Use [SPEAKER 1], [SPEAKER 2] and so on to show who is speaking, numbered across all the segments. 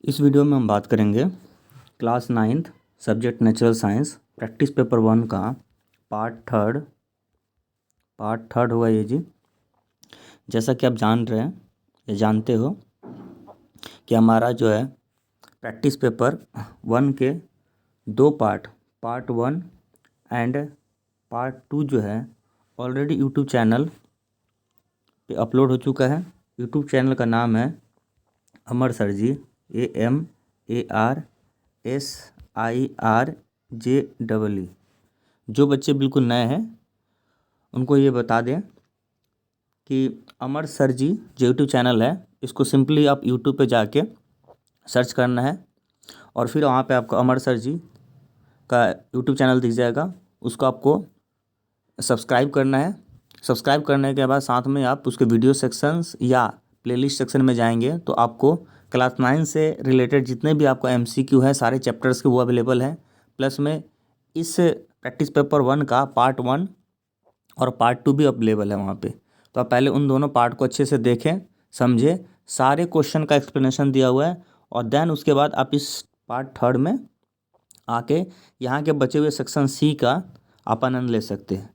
[SPEAKER 1] इस वीडियो में हम बात करेंगे class ninth subject natural science practice paper 1 का पार्ट थर्ड होगा ये जी। जैसा कि आप जान रहे हैं या जानते हो कि हमारा जो है प्रैक्टिस पेपर 1 के दो पार्ट 1 एंड पार्ट 2 जो है ऑलरेडी यूट्यूब चैनल पे अपलोड हो चुका है। यूट्यूब चैनल का नाम है अमर सर जी, AMARSIRJEE। जो बच्चे बिल्कुल नए हैं उनको ये बता दें कि अमर सर जी जो यूट्यूब चैनल है इसको सिंपली आप यूट्यूब पे जाके सर्च करना है और फिर वहाँ पे आपको अमर सर जी का यूट्यूब चैनल दिख जाएगा, उसको आपको सब्सक्राइब करना है। सब्सक्राइब करने के बाद साथ में आप उसके वीडियो सेक्शंस या प्लेलिस्ट सेक्शन में जाएंगे तो आपको क्लास 9 से रिलेटेड जितने भी आपको MCQ है सारे चैप्टर्स के वो अवेलेबल है। प्लस में इस प्रैक्टिस पेपर 1 का पार्ट 1 और पार्ट 2 भी अवेलेबल है वहाँ पे। तो आप पहले उन दोनों पार्ट को अच्छे से देखें, समझें, सारे क्वेश्चन का एक्सप्लेनेशन दिया हुआ है और देन उसके बाद आप इस पार्ट थर्ड में आके यहाँ के बचे हुए सेक्शन C का आप आनंद ले सकते हैं।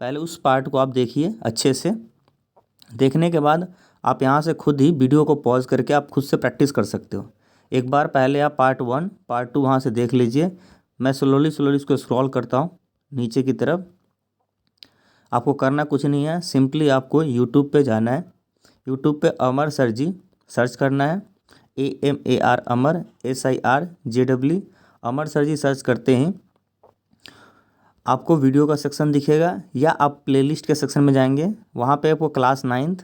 [SPEAKER 1] पहले उस पार्ट को आप देखिए अच्छे से। देखने के बाद आप यहाँ से खुद ही वीडियो को पॉज करके आप खुद से प्रैक्टिस कर सकते हो। एक बार पहले आप पार्ट 1 पार्ट 2 वहाँ से देख लीजिए। मैं स्लोली इसको स्क्रॉल करता हूँ नीचे की तरफ। आपको करना कुछ नहीं है, सिंपली आपको यूट्यूब पे जाना है। यूट्यूब पे अमर सर जी सर्च करना है, AMAR अमर SIRJEE। अमर सर जी सर्च करते ही आपको वीडियो का सेक्शन दिखेगा या आप प्लेलिस्ट के सेक्शन में जाएंगे, वहाँ पे आपको क्लास 9th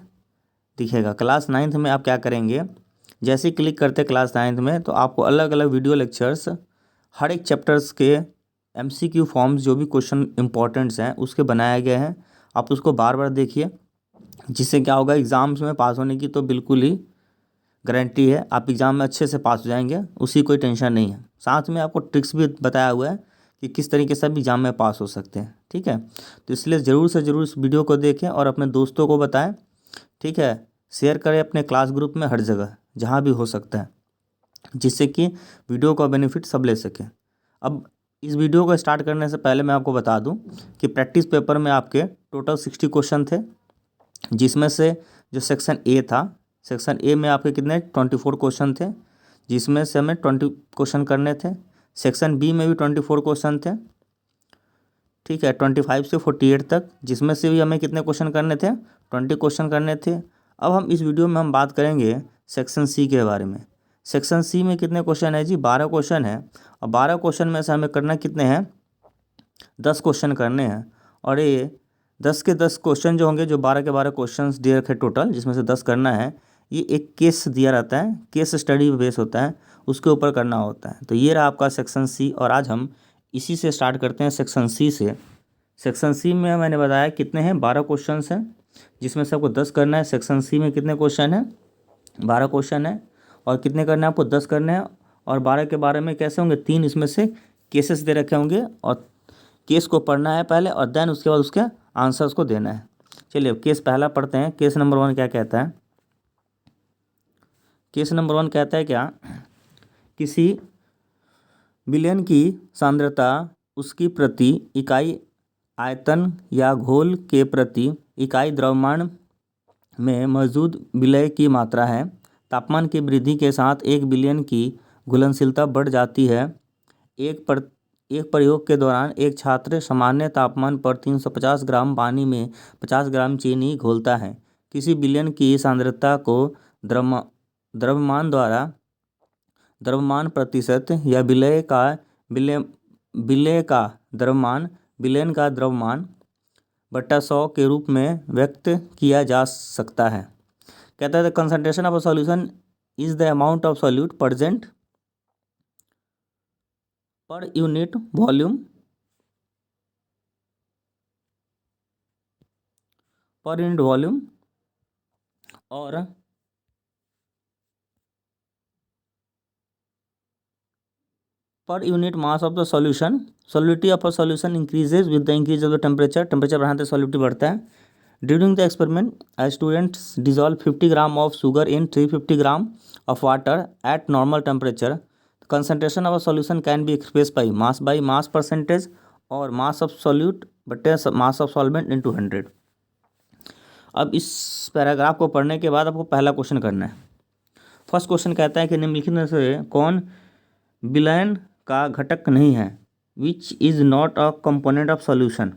[SPEAKER 1] दिखेगा। क्लास 9th में आप क्या करेंगे, जैसे ही क्लिक करते क्लास 9th में तो आपको अलग अलग वीडियो लेक्चर्स हर एक चैप्टर्स के MCQ फॉर्म्स जो भी क्वेश्चन इंपॉर्टेंट्स हैं उसके बनाए गए हैं। आप उसको बार बार देखिए, जिससे क्या होगा एग्ज़ाम्स में पास होने की तो बिल्कुल ही गारंटी है। आप एग्ज़ाम में अच्छे से पास हो जाएंगे, उसकी कोई टेंशन नहीं है। साथ में आपको ट्रिक्स भी बताया हुआ है कि किस तरीके से आप एग्ज़ाम में पास हो सकते हैं, ठीक है। तो इसलिए ज़रूर से ज़रूर इस वीडियो को देखें और अपने दोस्तों को बताएं, ठीक है। शेयर करें अपने क्लास ग्रुप में, हर जगह जहाँ भी हो सकता है, जिससे कि वीडियो का बेनिफिट सब ले सकें। अब इस वीडियो को स्टार्ट करने से पहले मैं आपको बता दूं कि प्रैक्टिस पेपर में आपके टोटल 60 क्वेश्चन थे, जिसमें से जो सेक्शन A था, सेक्शन A में आपके कितने 24 क्वेश्चन थे, जिसमें से हमें 20 क्वेश्चन करने थे। सेक्शन B में भी 24 क्वेश्चन थे, ठीक है, 25 से 48 तक, जिसमें से भी हमें कितने क्वेश्चन करने थे, 20 क्वेश्चन करने थे। अब हम इस वीडियो में हम बात करेंगे सेक्शन C के बारे में। सेक्शन C में कितने क्वेश्चन है जी, 12 क्वेश्चन है। और 12 क्वेश्चन में से हमें करना कितने हैं, 10 क्वेश्चन करने हैं। और ये 10 के 10 क्वेश्चन जो होंगे, जो 12 के 12 क्वेश्चन दिए रखे टोटल, जिसमें से 10 करना है, ये एक केस दिया रहता है, केस स्टडी बेस होता है, उसके ऊपर करना होता है। तो ये रहा आपका सेक्शन C और आज हम इसी से स्टार्ट करते हैं सेक्शन C से। सेक्शन C में मैंने बताया कितने हैं, 12 क्वेश्चन हैं, जिसमें से आपको 10 करना है। सेक्शन C में कितने क्वेश्चन हैं, 12 क्वेश्चन है और कितने करने हैं आपको, 10 करने हैं। और 12 के 12 में कैसे होंगे, 3 इसमें से केसेस दे रखे होंगे और केस को पढ़ना है पहले और देन उसके बाद उसके आंसर्स को देना है। चलिए अब केस पहला पढ़ते हैं। केस नंबर 1 क्या कहता है, केस नंबर 1 कहता है क्या, किसी विलयन की सांद्रता उसकी प्रति इकाई आयतन या घोल के प्रति इकाई द्रव्यमान में मौजूद विलय की मात्रा है। तापमान की वृद्धि के साथ एक विलयन की घुलनशीलता बढ़ जाती है। एक प्रयोग के दौरान एक छात्र सामान्य तापमान पर 350 ग्राम पानी में 50 ग्राम चीनी घोलता है। किसी विलयन की सांद्रता को द्रव्यमान द्वारा द्रव्यमान प्रतिशत या विलय का द्रव्यमान विलयन का द्रव्यमान बटा 100 के रूप में व्यक्त किया जा सकता है। कहता है the concentration of a solution is the amount of solute present per unit volume और per unit mass of the solution. Solubility of a solution increases with the increase of the temperature. Temperature बढ़ाते solubility बढ़ता है। During the experiment, students dissolve 50 gram of sugar in 350 gram of water at normal temperature. The concentration of a solution can be expressed by mass percentage or mass of solute बटे mass of solvent into 100. अब इस paragraph को पढ़ने के बाद आपको पहला question करना है. फर्स्ट क्वेश्चन कहता है कि निम्नलिखित में से कौन विलयन का घटक नहीं है, which is not a component of solution.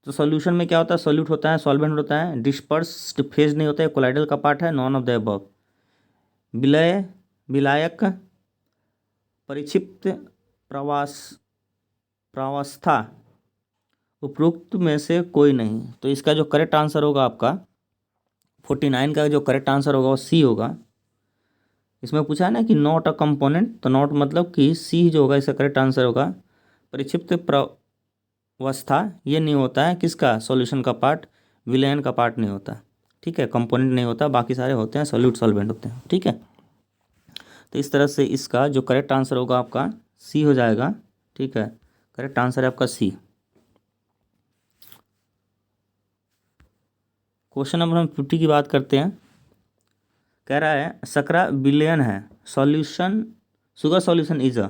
[SPEAKER 1] तो सॉल्यूशन में क्या होता है, सॉल्यूट होता है, सॉल्वेंट होता है, डिस्पर्स्ड फेज नहीं होता है, कोलाइडल का पार्ट है, नॉन ऑफ द अबव. विलय, विलायक, परिक्षिप्त, प्रावस्था, उपरोक्त में से कोई नहीं. तो इसका जो करेक्ट आंसर होगा आपका 49 का जो करेक्ट आंसर होगा वो सी होगा. इसमें पूछा है ना कि नॉट अ कंपोनेंट, तो नॉट मतलब कि सी जो होगा इसका करेक्ट आंसर होगा. परिक्षिप्त प्रावस्था ये नहीं होता है किसका, सॉल्यूशन का पार्ट, विलयन का पार्ट नहीं होता. ठीक है, कंपोनेंट नहीं होता, बाकी सारे होते हैं, सॉल्यूट सॉल्वेंट होते हैं. ठीक है, तो इस तरह से इसका जो करेक्ट आंसर होगा आपका सी हो जाएगा. ठीक है, करेक्ट आंसर है आपका सी. क्वेश्चन नंबर हम 50 की बात करते हैं. कह रहा है सकरा विलयन है, solution sugar solution is a,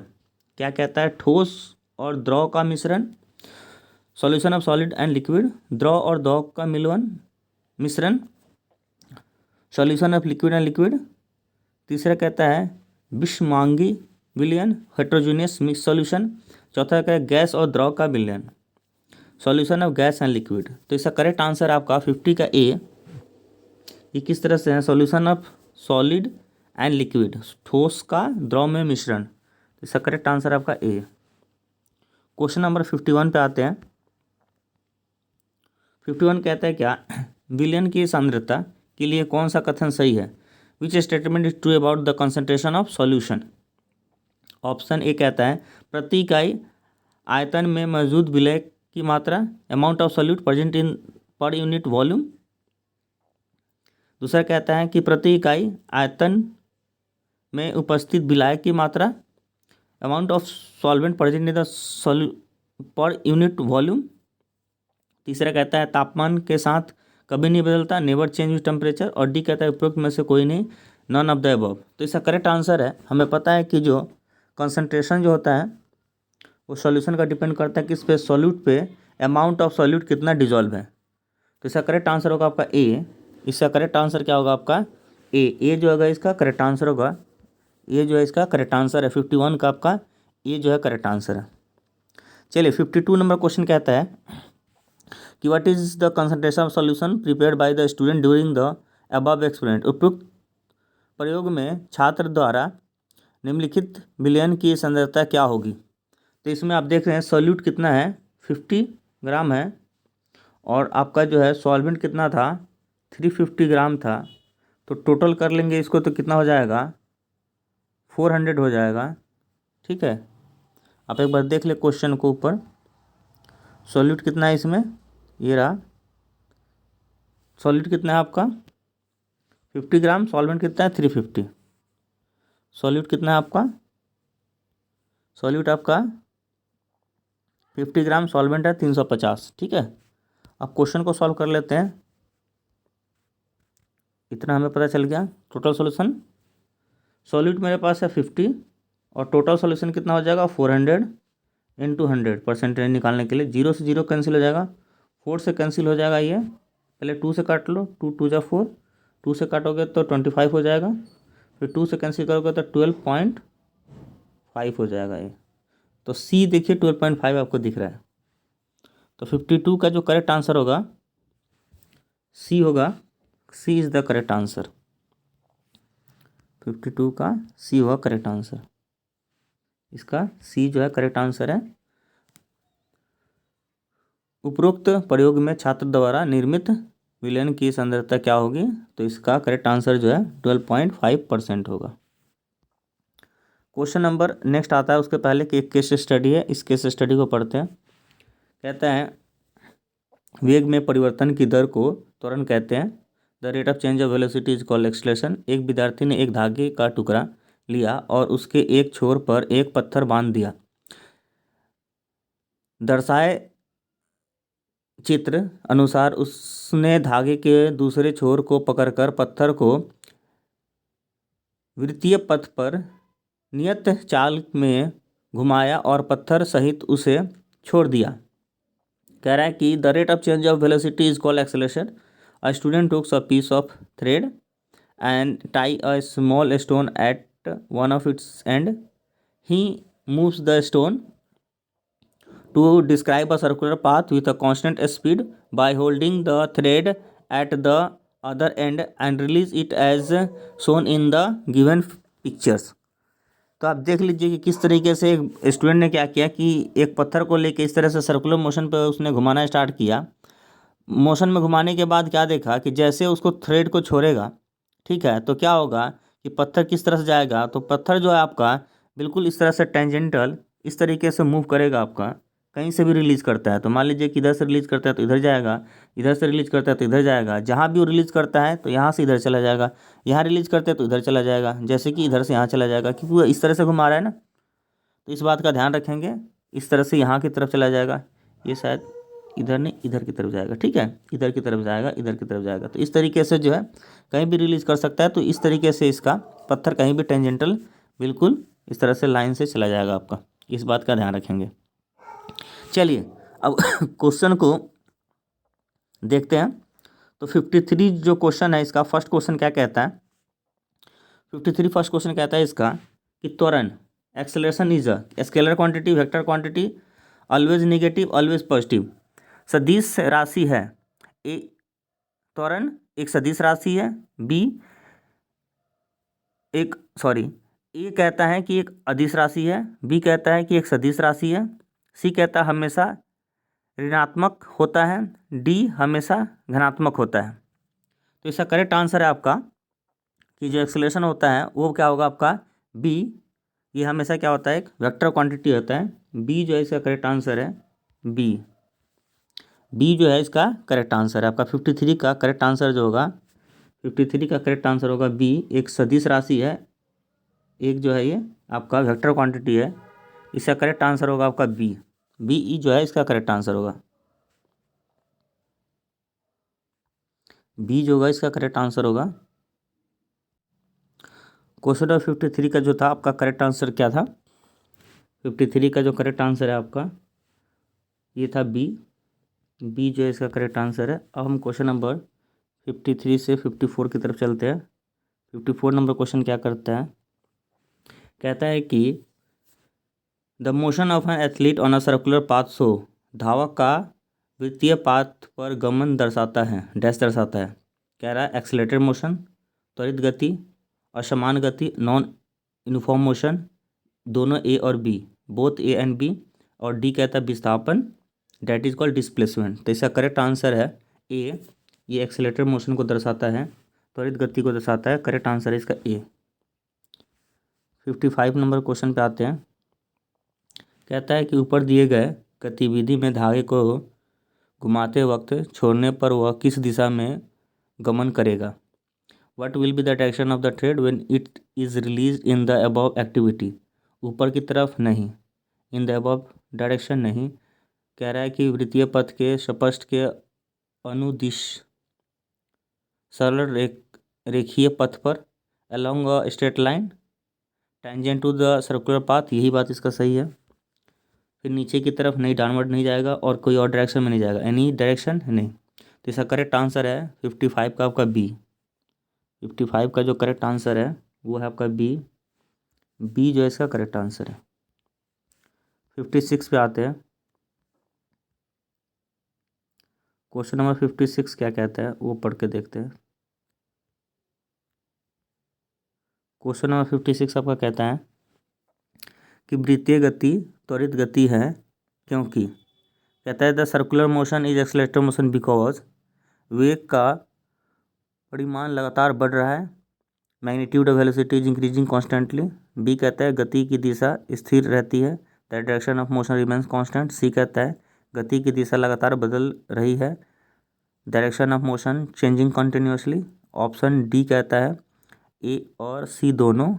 [SPEAKER 1] क्या कहता है, ठोस और द्रव का मिश्रण, solution of solid and liquid, द्रव और द्रव का मिश्रण, solution of liquid and liquid. तीसरा कहता है विषमांगी विलयन, हेट्रोजीनियस मिक्स सॉल्यूशन. चौथा कहता है गैस और द्रव का विलयन, solution of gas and liquid. तो इसका करेक्ट आंसर आपका 50 का ए. ये किस तरह से है, solution of solid and liquid, ठोस का द्रव में मिश्रण. तो इसका करेक्ट आंसर आपका ए. क्वेश्चन नंबर 51 पे आते हैं. 51 कहता है क्या, विलयन की सांद्रता के लिए कौन सा कथन सही है, which statement is true about the concentration of solution. Option A कहता है प्रति इकाई आयतन में मौजूद विलय की मात्रा, amount of solute present in पर यूनिट वॉल्यूम. दूसरा कहता है कि प्रति इकाई आयतन में उपस्थित विलायक की मात्रा, amount of solvent present in the पर यूनिट वॉल्यूम. तीसरा कहता है तापमान के साथ कभी नहीं बदलता, नेवर चेंज विथ टेम्परेचर. और डी कहता है उपरोक्त में से कोई नहीं, नन ऑफ द अबव. तो इसका करेक्ट आंसर है, हमें पता है कि जो कंसंट्रेशन जो होता है वो सॉल्यूशन का डिपेंड करता है किस पे, सॉल्यूट पे, अमाउंट ऑफ सॉल्यूट कितना डिजॉल्व है. तो इसका करेक्ट आंसर होगा आपका ए. इसका करेक्ट आंसर क्या होगा आपका ए. ए जो होगा इसका करेक्ट आंसर होगा, ये जो है इसका करेक्ट आंसर है. 51 का आपका ये जो है करेक्ट आंसर है. चलिए 52 नंबर क्वेश्चन कहता है कि what is the concentration of solution prepared by the student during the above experiment. उपयुक्त प्रयोग में छात्र द्वारा निम्नलिखित विलयन की सांद्रता क्या होगी. तो इसमें आप देख रहे हैं सॉल्यूट कितना है, 50 ग्राम है, और आपका जो है सॉल्वेंट कितना था, 350 ग्राम था. तो टोटल कर लेंगे इसको तो कितना हो जाएगा, 400 हो जाएगा. ठीक है, आप एक बार देख ले क्वेश्चन को ऊपर, सॉल्यूट कितना है इसमें, ये रहा सॉल्यूट कितना है आपका 50 ग्राम, सॉल्वेंट कितना है 350. सॉल्यूट कितना है आपका, सॉल्यूट आपका 50 ग्राम, सॉल्वेंट है 350. ठीक है, अब क्वेश्चन को सॉल्व कर लेते हैं. इतना हमें पता चल गया. टोटल सॉल्यूशन, सॉल्यूट मेरे पास है 50 और टोटल सॉल्यूशन कितना हो जाएगा 400 इंटू 100. परसेंटेज निकालने के लिए 0 से 0 कैंसिल हो जाएगा, 4 से कैंसिल हो जाएगा, ये पहले 2 से काट लो, 2 2 जा 4, 2 से काटोगे तो 25 हो जाएगा, फिर 2 से कैंसिल करोगे तो 12.5 हो जाएगा ये. तो सी देखिए 12.5 आपको दिख रहा है. तो 52 का जो करेक्ट आंसर होगा सी होगा. सी इज़ द करेक्ट आंसर. 52 का सी होगा करेक्ट आंसर. इसका सी जो है करेक्ट आंसर है. उपरोक्त प्रयोग में छात्र द्वारा निर्मित विलयन की सांद्रता क्या होगी. तो इसका करेक्ट आंसर जो है 12.5% होगा. क्वेश्चन नंबर नेक्स्ट आता है, उसके पहले कि एक केस स्टडी है, इस केस स्टडी को पढ़ते हैं. कहता है वेग में परिवर्तन की दर को त्वरण कहते हैं. The rate of change of velocity is called acceleration. एक विद्यार्थी ने एक धागे का टुकड़ा लिया और उसके एक छोर पर एक पत्थर बांध दिया. दर्शाए चित्र अनुसार उसने धागे के दूसरे छोर को पकड़कर पत्थर को वृत्तीय पथ पर नियत चाल में घुमाया और पत्थर सहित उसे छोड़ दिया। कह रहा है कि the rate of change of velocity is called acceleration. A student took a piece of thread and tie a small stone at one of its end. He moves the stone to describe a circular path with a constant speed by holding the thread at the other end and release it as shown in the given pictures. तो आप देख लीजिए कि किस तरीके से एक student ने क्या किया कि एक पत्थर को लेके इस तरह से सर्कुलर मोशन पे उसने घुमाना स्टार्ट किया। मोशन में घुमाने के बाद क्या देखा कि जैसे उसको थ्रेड को छोड़ेगा, ठीक है, तो क्या होगा कि पत्थर किस तरह से जाएगा, तो पत्थर जो है आपका बिल्कुल इस तरह से टेंजेंटल इस तरीके से मूव करेगा। आपका कहीं से भी रिलीज़ करता है तो मान लीजिए कि इधर से रिलीज़ करता है तो इधर जाएगा, इधर से रिलीज़ करता है तो इधर जाएगा, जहाँ भी वो रिलीज़ करता है तो यहाँ से इधर चला जाएगा, यहाँ रिलीज़ करते हैं तो इधर चला जाएगा, जैसे कि इधर से यहाँ चला जाएगा, क्योंकि वो इस तरह से घुमा रहा है ना। तो इस बात का ध्यान रखेंगे, इस तरह से यहाँ की तरफ चला जाएगा, ये शायद इधर नहीं इधर की तरफ जाएगा, ठीक है, इधर की तरफ जाएगा, इधर की तरफ जाएगा। तो इस तरीके से जो है कहीं भी रिलीज़ कर सकता है। तो इस तरीके से इसका पत्थर कहीं भी टेंजेंटल बिल्कुल इस तरह से लाइन से चला जाएगा आपका, इस बात का ध्यान रखेंगे। चलिए अब क्वेश्चन को देखते हैं। तो 53 जो क्वेश्चन है इसका फर्स्ट क्वेश्चन क्या कहता है, 53 फर्स्ट क्वेश्चन कहता है इसका कि त्वरण acceleration is a scalar quantity, vector quantity, always negative, always positive. सदिश राशि है। ए त्वरण एक सदिश राशि है। बी एक ए कहता है कि एक अदिश राशि है। बी कहता है कि एक सदिश राशि है। सी कहता है हमेशा ऋणात्मक होता है। डी हमेशा धनात्मक होता है। तो इसका करेक्ट आंसर है आपका कि जो एक्सेलरेशन होता है वो क्या होगा आपका बी, ये हमेशा क्या होता है एक वेक्टर क्वांटिटी होता है। बी जो है इसका करेक्ट आंसर है बी। बी जो है इसका करेक्ट आंसर है आपका 53 का करेक्ट आंसर जो होगा 53 का करेक्ट आंसर होगा बी। एक सदिश राशि है, एक जो है ये आपका वेक्टर क्वांटिटी है। इसका करेक्ट आंसर होगा आपका बी। बी ई जो है इसका करेक्ट आंसर होगा। बी जो होगा इसका करेक्ट आंसर होगा। क्वेश्चन नंबर 53 का जो था आपका करेक्ट आंसर क्या था, 53 का जो करेक्ट आंसर है आपका ये था बी। बी जो है इसका करेक्ट आंसर है। अब हम क्वेश्चन नंबर 53 से 54 की तरफ चलते हैं। 54 नंबर क्वेश्चन क्या करता है, कहता है कि the motion of an athlete on a circular path show, धावक का वृत्तीय पाथ पर गमन दर्शाता है, डैश दर्शाता है। कह रहा है एक्सीलरेटेड मोशन, त्वरित गति, असमान गति, नॉन यूनिफॉर्म मोशन, दोनों ए और B, both A and B, और डी कहता है विस्थापन, डैट इज कॉल्ड डिस्प्लेसमेंट। तो इसका करेक्ट आंसर है ए, ये एक्सीलरेटेड मोशन को दर्शाता है, त्वरित गति को दर्शाता है। करेक्ट आंसर है इसका ए। 55 नंबर क्वेश्चन पे आते हैं। कहता है कि ऊपर दिए गए गतिविधि में धागे को घुमाते वक्त छोड़ने पर वह किस दिशा में गमन करेगा। What will be the direction of the thread when it is release in the above activity. ऊपर की तरफ नहीं, इन द अबव डायरेक्शन नहीं। कह रहा है कि वृत्तीय पथ के स्पष्ट के अनुदिश सरल रेखीय पथ पर, along a straight line, tangent to the circular path, यही बात इसका सही है। फिर नीचे की तरफ नहीं, डाउनवर्ड नहीं जाएगा और कोई और डायरेक्शन में नहीं जाएगा, एनी डायरेक्शन नहीं। तो इसका करेक्ट आंसर है 55 का आपका बी। 55 का जो करेक्ट आंसर है वो है आपका बी। बी जो है इसका करेक्ट आंसर है। 56 पे आते हैं। क्वेश्चन नंबर 56 क्या कहता है वो पढ़ के देखते हैं। क्वेश्चन नंबर 56 आपका कहता है कि वृत्तीय गति त्वरित गति है क्योंकि, कहता है the circular motion is accelerated motion because, वेग का परिमाण लगातार बढ़ रहा है, magnitude of velocity is increasing constantly. B कहता है गति की दिशा स्थिर रहती है, the direction of motion remains constant. C कहता है गति की दिशा लगातार बदल रही है, direction of motion changing continuously. Option D कहता है ए और सी दोनों,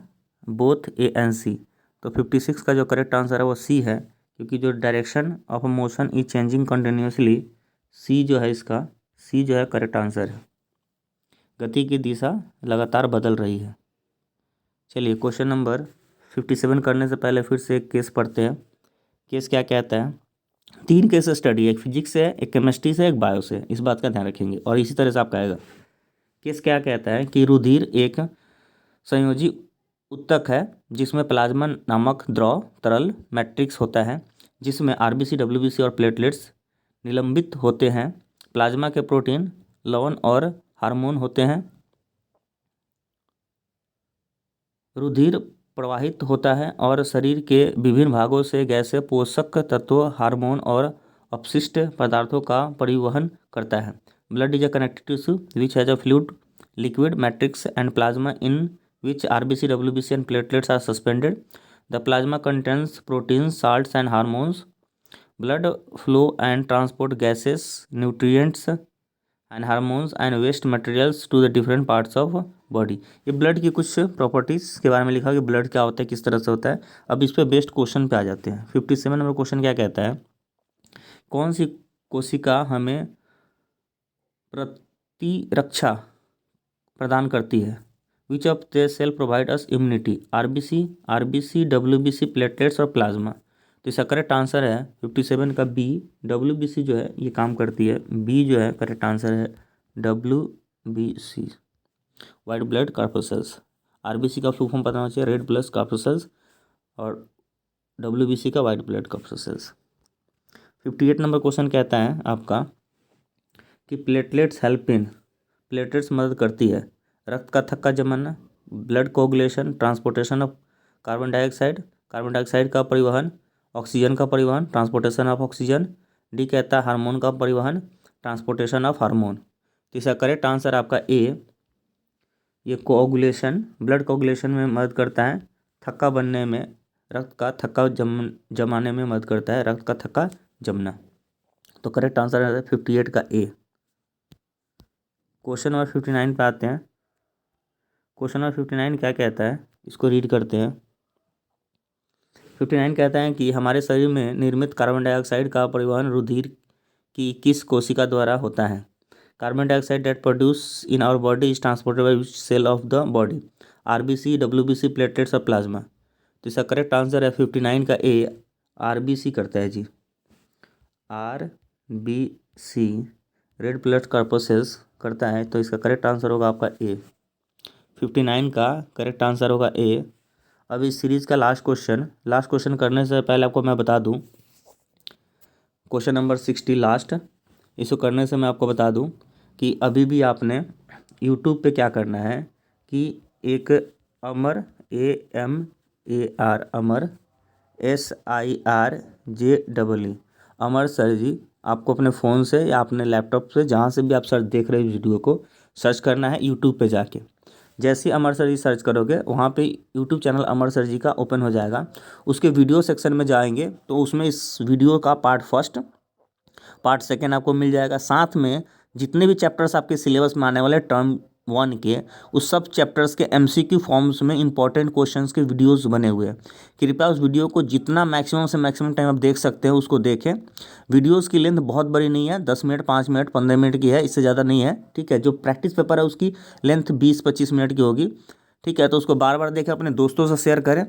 [SPEAKER 1] बोथ ए एंड सी। तो 56 का जो करेक्ट आंसर है वो सी है, क्योंकि जो direction of motion is changing continuously, C जो है इसका, सी जो है करेक्ट आंसर है। गति की दिशा लगातार बदल रही है। चलिए क्वेश्चन नंबर 57 करने से पहले फिर से एक केस पढ़ते हैं। केस क्या कहता है? 3 केस स्टडी है, एक फिजिक्स से, एक केमिस्ट्री से, एक बायो से, इस बात का ध्यान रखेंगे। और इसी तरह से आपका आएगा। केस क्या कहता है कि रुधिर एक संयोजी उत्तक है जिसमें प्लाज्मा नामक द्रव तरल मैट्रिक्स होता है, जिसमें आरबीसी, डब्ल्यूबीसी और प्लेटलेट्स निलंबित होते हैं। प्लाज्मा के प्रोटीन, लवण और हार्मोन होते हैं। रुधिर प्रवाहित होता है और शरीर के विभिन्न भागों से गैसें, पोषक तत्व, हार्मोन और अपशिष्ट पदार्थों का परिवहन करता है। Blood is a connective tissue which has a fluid liquid matrix and plasma in which RBC, WBC and platelets are suspended. The plasma contains proteins, salts and hormones. Blood flow and transport gases, nutrients and hormones and waste materials to the different parts of body. ये ब्लड की कुछ properties के बारे में लिखा है कि ब्लड क्या होता है, किस तरह से होता है। अब इस पे बेस्ट क्वेश्चन पे आ जाते हैं। 57 नंबर क्वेश्चन क्या कहता है? कौन सी कोशिका हमें प्रतिरक्षा प्रदान करती है? Which of the cell provide us immunity? RBC, WBC, platelets और प्लाज्मा। तो इसका करेक्ट आंसर है 57 का बी, डब्ल्यूबीसी जो है ये काम करती है। बी जो है करेक्ट आंसर है, WBC, white blood corpuscles. RBC का फुल फॉर्म पता होना चाहिए, रेड ब्लड कॉर्पसेल्स, और डब्ल्यूबीसी का white blood corpuscles. 58 number question कहता है आपका कि प्लेटलेट्स हेल्प इन, प्लेटलेट्स मदद करती है रक्त का थक्का जमाना, blood coagulation, transportation of carbon dioxide, carbon dioxide का परिवहन, ऑक्सीजन का परिवहन, ट्रांसपोर्टेशन ऑफ ऑक्सीजन। डी कहता है हार्मोन का परिवहन, ट्रांसपोर्टेशन ऑफ हार्मोन। तो इसका करेक्ट आंसर आपका ए, ये कोगुलेशन, ब्लड कोगुलेशन में मदद करता है, थक्का बनने में, रक्त का थक्का जमाने में मदद करता है, रक्त का थक्का जमना। तो करेक्ट आंसर है 58 का ए। क्वेश्चन नंबर 59 पे आते हैं। क्वेश्चन नंबर 59 क्या कहता है, इसको रीड करते हैं। 59 कहता है कि हमारे शरीर में निर्मित कार्बन डाइऑक्साइड का परिवहन रुधिर की किस कोशिका द्वारा होता है? Carbon dioxide that produce in our body is transported by which cell of the body? RBC, WBC, platelets और प्लाज्मा। तो इसका करेक्ट आंसर है 59 का ए, आरबीसी करता है जी। आरबीसी, रेड ब्लड कॉर्पसेल्स करता है। तो इसका करेक्ट आंसर होगा आपका ए, 59 का करेक्ट आंसर होगा ए। अब इस सीरीज़ का लास्ट क्वेश्चन करने से पहले आपको मैं बता दूं, क्वेश्चन नंबर 60 लास्ट, इसको करने से मैं आपको बता दूं कि अभी भी आपने यूट्यूब पे क्या करना है कि एक अमर, AMAR, अमर, SIRJEE, अमर सर जी, आपको अपने फ़ोन से या अपने लैपटॉप से, जहाँ से भी आप सर्च देख रहे हो वीडियो को, सर्च करना है यूट्यूब पे जाके। जैसे ही अमर सर जी सर्च करोगे, वहाँ पे यूट्यूब चैनल अमर सर जी का ओपन हो जाएगा। उसके वीडियो सेक्शन में जाएंगे तो उसमें इस वीडियो का पार्ट फर्स्ट, पार्ट सेकेंड आपको मिल जाएगा। साथ में जितने भी चैप्टर्स आपके सिलेबस में आने वाले टर्म 1 के, उस सब चैप्टर्स के MCQ फॉर्म्स में इंपॉर्टेंट क्वेश्चंस के वीडियोस बने हुए हैं। कृपया उस वीडियो को जितना मैक्सिमम से मैक्सिमम टाइम आप देख सकते हैं उसको देखें। वीडियोस की लेंथ बहुत बड़ी नहीं है, 10 मिनट, 5 मिनट, 15 मिनट की है, इससे ज़्यादा नहीं है। ठीक है, जो प्रैक्टिस पेपर है उसकी लेंथ 20-25 मिनट की होगी। ठीक है, तो उसको बार बार देखें, अपने दोस्तों से शेयर करें।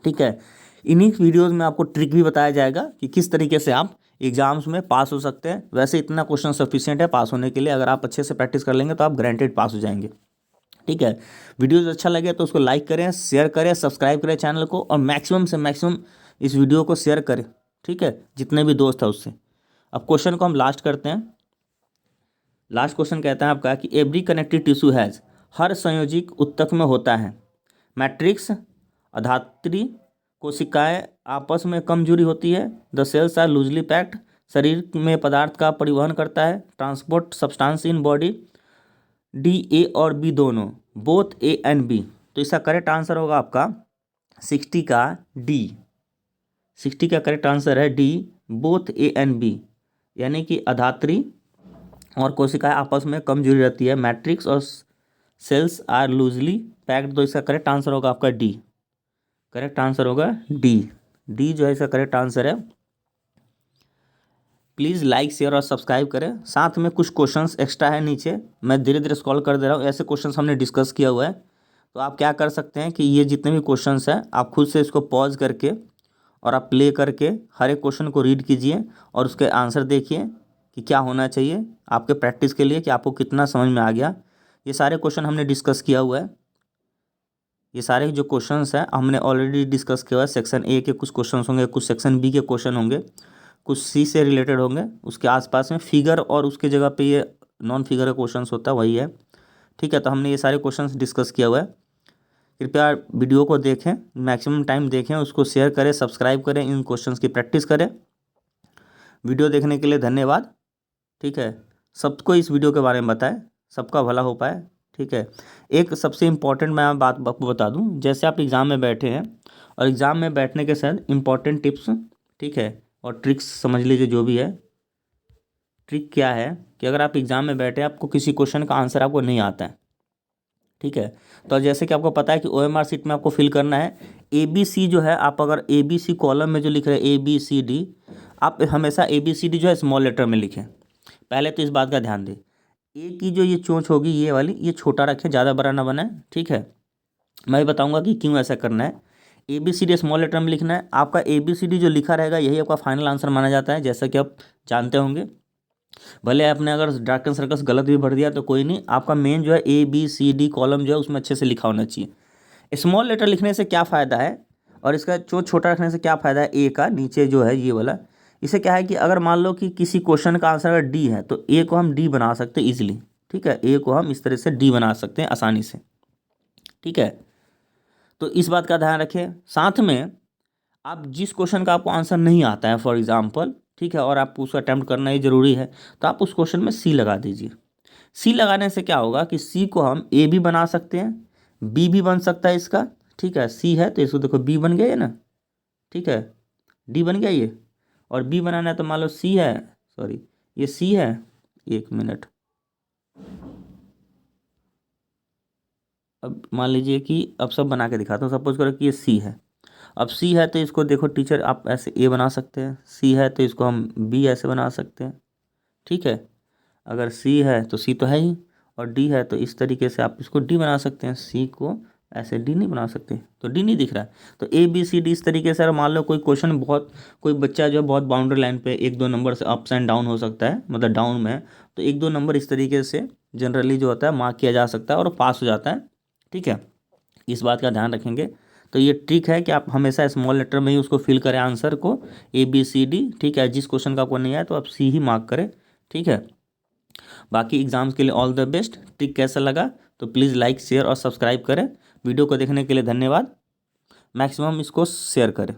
[SPEAKER 1] ठीक है, इन्हीं वीडियोज़ में आपको ट्रिक भी बताया जाएगा कि किस तरीके से आप एग्जाम्स में पास हो सकते हैं। वैसे इतना क्वेश्चन सफिशिएंट है पास होने के लिए, अगर आप अच्छे से प्रैक्टिस कर लेंगे तो आप गारंटेड पास हो जाएंगे। ठीक है, वीडियोस अच्छा लगे तो उसको लाइक करें, शेयर करें, सब्सक्राइब करें चैनल को, और मैक्सिमम से मैक्सिमम इस वीडियो को शेयर करें। ठीक है, जितने भी दोस्त हैं उससे। अब क्वेश्चन को हम लास्ट करते हैं। लास्ट क्वेश्चन कहता है आपका कि एवरी कनेक्टिव टिश्यू हैज़, हर संयोजिक उत्तक में होता है, मैट्रिक्स, अधात्री, कोशिकाएं आपस में कम जुड़ी होती है, the cells are loosely packed, शरीर में पदार्थ का परिवहन करता है, transport substance in body. D, A और बी दोनों, बोथ ए एंड बी। तो इसका करेक्ट आंसर होगा आपका 60 का डी। 60 का करेक्ट आंसर है D, both A and B, यानी कि अधात्री और कोशिकाएं आपस में कम जुड़ी रहती है, मैट्रिक्स और सेल्स आर लूजली पैक्ड। तो इसका करेक्ट आंसर होगा आपका डी। करेक्ट आंसर होगा डी। डी जो है इसका करेक्ट आंसर है। प्लीज़ लाइक शेयर और सब्सक्राइब करें। साथ में कुछ क्वेश्चंस एक्स्ट्रा है नीचे, मैं धीरे धीरे स्क्रॉल कर दे रहा हूँ। ऐसे क्वेश्चंस हमने डिस्कस किया हुआ है, तो आप क्या कर सकते हैं कि ये जितने भी क्वेश्चंस हैं आप खुद से इसको पॉज करके और आप प्ले करके हर एक क्वेश्चन को रीड कीजिए और उसके आंसर देखिए कि क्या होना चाहिए आपके प्रैक्टिस के लिए, कि आपको कितना समझ में आ गया। ये सारे क्वेश्चन हमने डिस्कस किया हुआ है। ये सारे जो क्वेश्चंस हैं हमने ऑलरेडी डिस्कस किया हुआ है। सेक्शन ए के कुछ क्वेश्चंस होंगे, कुछ सेक्शन बी के क्वेश्चन होंगे, कुछ सी से रिलेटेड होंगे, उसके आसपास में फिगर और उसके जगह पे ये नॉन फिगर का क्वेश्चंस होता है वही है। ठीक है, तो हमने ये सारे क्वेश्चंस डिस्कस किया हुआ है। कृपया वीडियो को देखें, मैक्सिमम टाइम देखें, उसको शेयर करें, सब्सक्राइब करें, इन क्वेश्चंस की प्रैक्टिस करें। वीडियो देखने के लिए धन्यवाद। ठीक है, सबको इस वीडियो के बारे में बताएं, सबका भला हो पाए। ठीक है, एक सबसे इम्पॉर्टेंट मैं बात आपको बता दूं, जैसे आप एग्ज़ाम में बैठे हैं और एग्ज़ाम में बैठने के साथ इम्पॉर्टेंट टिप्स, ठीक है, और ट्रिक्स समझ लीजिए जो भी है। ट्रिक क्या है कि अगर आप एग्ज़ाम में बैठे, आपको किसी क्वेश्चन का आंसर आपको नहीं आता है, ठीक है, तो जैसे कि आपको पता है कि OMR शीट में आपको फिल करना है ABC जो है, आप अगर ABC कॉलम में जो लिख रहे हैं ABCD, आप हमेशा ABCD जो है स्मॉल लेटर में लिखें। पहले तो इस बात का ध्यान दें, ए की जो ये चोंच होगी ये वाली, ये छोटा रखें, ज़्यादा बड़ा ना बनाए। ठीक है, मैं बताऊंगा कि क्यों ऐसा करना है। ABCD स्मॉल लेटर में लिखना है। आपका ABCD जो लिखा रहेगा यही आपका फाइनल आंसर माना जाता है, जैसा कि आप जानते होंगे। भले आपने अगर डार्क एंड सर्कल्स गलत भी भर दिया तो कोई नहीं, आपका मेन जो है ABCD कॉलम जो है उसमें अच्छे से लिखा होना चाहिए। स्मॉल लेटर लिखने से क्या फ़ायदा है और इसका चोंच छोटा रखने से क्या फ़ायदा है, ए का नीचे जो है ये वाला, इसे क्या है कि अगर मान लो कि किसी क्वेश्चन का आंसर अगर डी है तो ए को हम डी बना सकते हैं ईजिली। ठीक है, ए को हम इस तरह से डी बना सकते हैं आसानी से। ठीक है, तो इस बात का ध्यान रखें। साथ में आप जिस क्वेश्चन का आपको आंसर नहीं आता है फॉर एग्जांपल, ठीक है, और आपको उसको अटैम्प्ट करना ही ज़रूरी है, तो आप उस क्वेश्चन में सी लगा दीजिए। सी लगाने से क्या होगा कि सी को हम ए भी बना सकते हैं, बी भी बन सकता है इसका। ठीक है, सी है तो इसको देखो बी बन गया है ना, ठीक है, डी बन गया ये, और बी बनाना है तो मान लो सी है, सॉरी ये सी है, एक मिनट, अब मान लीजिए कि अब सब बना के दिखाता हूँ। सपोज करो कि ये सी है, अब सी है तो इसको देखो टीचर आप ऐसे ए बना सकते हैं, सी है तो इसको हम बी ऐसे बना सकते हैं। ठीक है, अगर सी है तो सी तो है ही, और डी है तो इस तरीके से आप इसको डी बना सकते हैं। सी को ऐसे डी नहीं बना सकते, तो डी नहीं दिख रहा है, तो ABCD इस तरीके से। अगर मान लो कोई क्वेश्चन बहुत, कोई बच्चा जो है बहुत बाउंड्री लाइन पे एक दो नंबर से अप्स एंड डाउन हो सकता है, मतलब डाउन में है, तो एक दो नंबर इस तरीके से जनरली जो होता है मार्क किया जा सकता है और पास हो जाता है। ठीक है, इस बात का ध्यान रखेंगे। तो ये ट्रिक है कि आप हमेशा स्मॉल लेटर में ही उसको फिल करें आंसर को, ABCD। ठीक है, जिस क्वेश्चन का आपको नहीं आया तो आप सी ही मार्क करें। ठीक है, बाकी एग्जाम्स के लिए ऑल द बेस्ट। ट्रिक कैसा लगा तो प्लीज़ लाइक शेयर और सब्सक्राइब करें। वीडियो को देखने के लिए धन्यवाद। मैक्सिमम इसको शेयर करें।